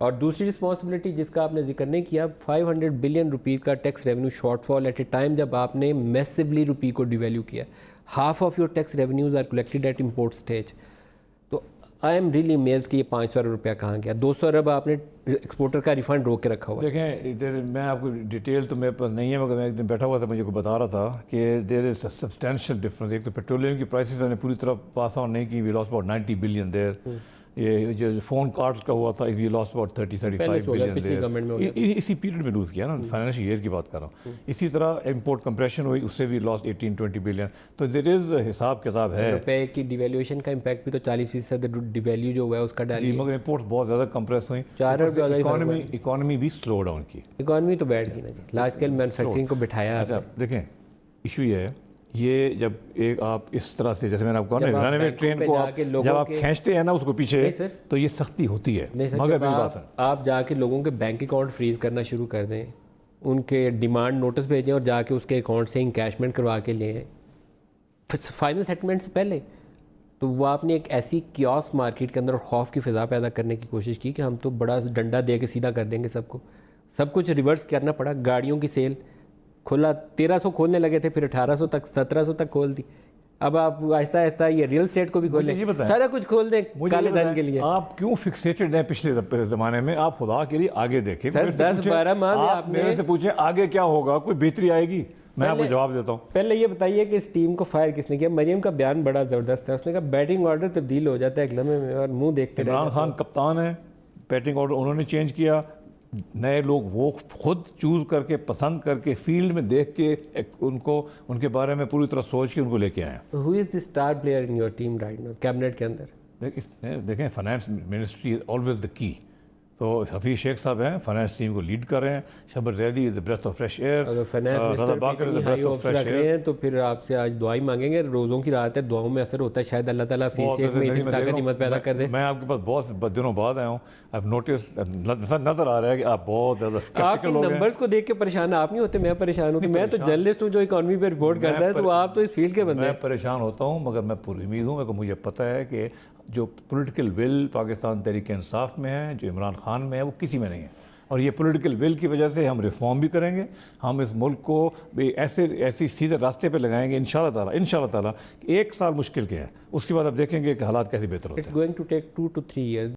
और दूसरी रिस्पॉन्सिबिलिटी जिसका आपने जिक्र नहीं किया, 500 बिलियन रुपीज़ का tax revenue shortfall at a time जब आपने मैसिवली रुपी को डिवैल्यू किया। Half of your tax revenues are collected at import stage. तो आई एम रियली अमेज्ड कि ये 500 अरब रुपया कहाँ गया। 200 अरब आपने एक्सपोर्टर का रिफंड रोक के रखा हुआ है। देखें इधर मैं आपको डिटेल तो मेरे पास नहीं है, मगर मैं एक दिन बैठा हुआ था, मुझे को बता रहा था कि देयर इज सब्सटेंशियल डिफरेंस। एक तो पेट्रोलियम की प्राइसेस ने पूरी तरह पास ऑन नहीं की, we lost about 90 billion there. ये जो फ़ोन कार्ड्स का हुआ था, we lost about 30-35 billion there. इसी पीरियड में लूज़ किया ना, फाइनेंशियल ईयर की बात कर रहा हूँ। इसी तरह इंपोर्ट कंप्रेशन हुई, उससे भी लॉस्ट 18-20 बिलियन। तो देयर इज़ हिसाब किताब है। रुपए की डिवैल्यूएशन का इम्पैक्ट भी तो 40% डिवैल्यू जो हुआ है उसका डालिए। मगर इंपोर्ट्स बहुत ज़्यादा कंप्रेस हुई, इकॉनमी भी स्लो डाउन की। इकॉनमी तो बैठ गई ना जी, लार्ज स्केल मैन्युफैक्चरिंग को बिठाया। अच्छा देखें, इशू ये है, ये जब एक आप इस तरह से, जैसे मैंने आपको कहा ना, रनवे ट्रेन को जब आप खींचते हैं ना उसको पीछे, तो ये सख्ती होती है। मगर आप जाके लोगों के बैंक अकाउंट फ्रीज करना शुरू कर दें, उनके डिमांड नोटिस भेजें और जाके उसके अकाउंट से इंकैशमेंट करवा के लें फाइनल सेटलमेंट से पहले, तो वो आपने एक ऐसी क्योस मार्केट के अंदर खौफ की फ़िज़ा पैदा करने की कोशिश की कि हम तो बड़ा डंडा दे के सीधा कर देंगे सबको। सब कुछ रिवर्स करना पड़ा। गाड़ियों की सेल खुला 1300 खोलने लगे थे, फिर 1800 तक 1700 तक खोल दी। अब आप आहिस्ता आहिस्ता ये रियल स्टेट को भी खोलें, सारा कुछ खोल दें काले धन के लिए। आप क्यों फिक्सेटेड हैं पिछले ज़माने में? आप खुदा के लिए आगे देखें। सर 10-12 माह में आप मेरे से पूछें आगे क्या होगा, कोई बेहतरी आएगी? मैं आपको जवाब देता हूँ। पहले ये बताइए कि इस टीम को फायर किसने किया? मरियम का बयान बड़ा ज़बरदस्त है। उसने कहा बैटिंग ऑर्डर तब्दील हो जाता है एक लम्हे में और मुंह देखते इमरान खान कप्तान है, बैटिंग ऑर्डर उन्होंने चेंज किया। नए लोग वो खुद चूज़ करके, पसंद करके, फील्ड में देख के उनको, उनके बारे में पूरी तरह सोच के उनको लेके आए। Who is the star player in your team right now cabinet के अंदर? देखें finance ministry is always the key. तो हफीज़ शेख साहब हैं, फाइनेंस टीम को लीड कर रहे हैं। Shabbar Zaidi is the breath of fresh air. अगर फाइनेंस तो फिर आपसे आज दुआई मांगेंगे। रोज़ों की रात है, दुआओं में असर होता है। शायद अल्लाह ताला फीस में इतनी ताकत हिम्मत पैदा कर दे। मैं आपके पास बहुत दिनों बाद आया हूँ। अब नोटिस नज़र आ रहा है कि आप बहुत ज़्यादा स्केप्टिकल हो गए। नंबर्स को देख के परेशान आप नहीं होते? मैं परेशान हूँ। मैं तो जर्नलिस्ट हूँ जो इकॉनमी पर रिपोर्ट करता है, तो आप तो इस फील्ड के बंदे हैं। मैं परेशान होता हूँ, मगर मैं पूरी उम्मीद हूँ, क्योंकि मुझे पता है कि जो पॉलिटिकल विल पाकिस्तान तहरीक इंसाफ में है, जो इमरान खान में है, वो किसी में नहीं है। और ये पॉलिटिकल विल की वजह से हम रिफॉर्म भी करेंगे। हम इस मुल्क को भी ऐसी सीधे रास्ते पे लगाएंगे इंशाल्लाह ताला। 1 साल मुश्किल के है, उसके बाद आप देखेंगे कि हालात कैसे बेहतर होते हैं। It's going to take 2 to 3 years।